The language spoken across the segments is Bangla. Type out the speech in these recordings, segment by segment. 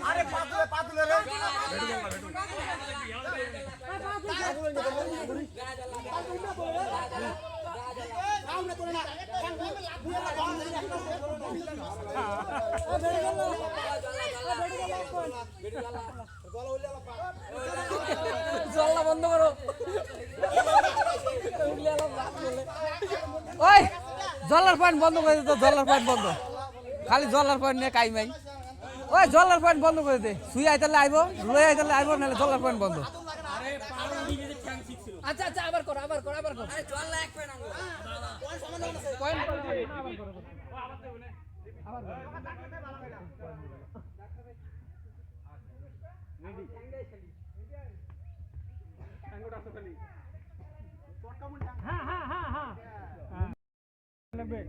আরে পাতুলে রে জল্লা বন্ধ করো ওই জল্লার পয়েন্ট বন্ধ করে দে তো জল্লার পয়েন্ট বন্ধ খালি জল্লার পয়েন্ট নিয়ে কাইমাই ওই জল্লার পয়েন্ট বন্ধ করে দে সুই আইতালে আইব লই আইতালে আইব নাহলে জল্লার পয়েন্ট বন্ধ আচ্ছা আচ্ছা আবার কর আরে জল্লা এক পয়েন্ট আনবো পয়েন্ট আবার করো আবার করো রেডি আঙ্গুটা আছে খালি হ্যাঁ হ্যাঁ হ্যাঁ হ্যাঁ লাগবে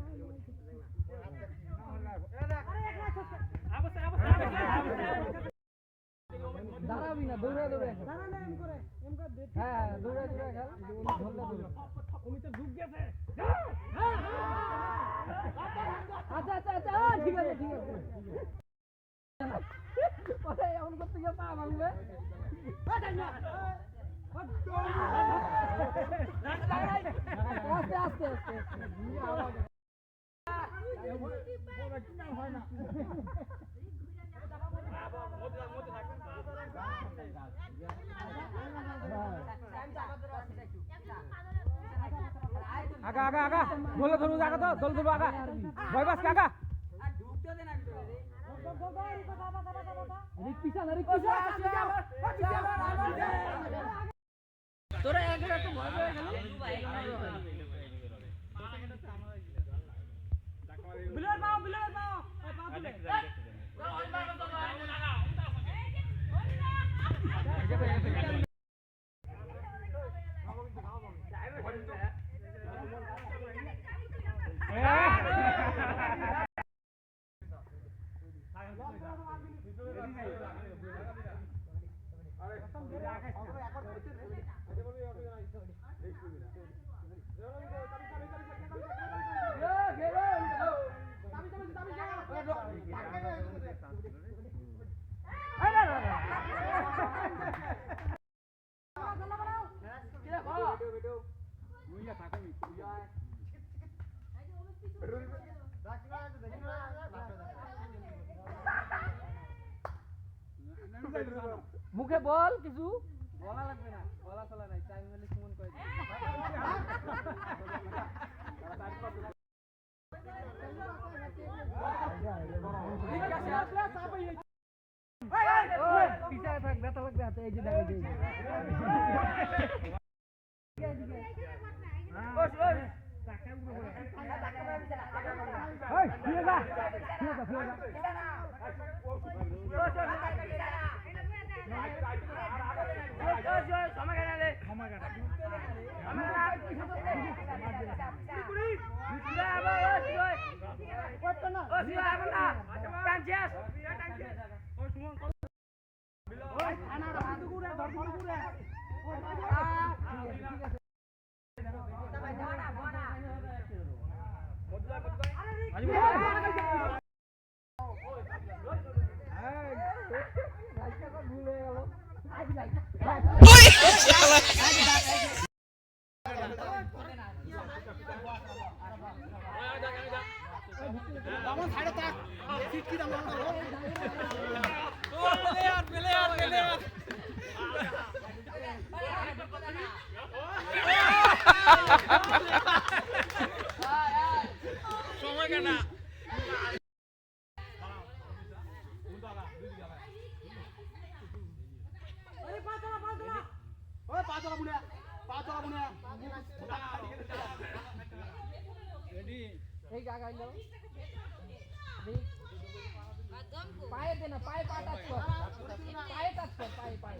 দাঁড়াবি না দৌড়ে দাঁড়ালে এম করে হ্যাঁ দৌড়ে খেল ধরলে দৌড়ে অমিত ঢুক গেছে আচ্ছা আচ্ছা আচ্ছা ঠিক আছে ওরে এমন করতে গিয়ে পা ভাঙবে আস্তে আস্তে আস্তে হয় না আগা আগা আগা বলে ধরু আগা তো দল ধরু আগা ভয় পাস আগা ঢুকতে দে না রিক পিছা তোরা একবার তো ভয় পেয়ে গেল বিলের নাও পা তুলে মুখে বল কিছু বলা লাগবে না বলা চলা নাই টাইম হলে সুমন কই পিছায় থাক ব্যথা লাগবে হাতে এই যে দেখা দিই पाए देना पाए पा टच कर पाए टच कर पाए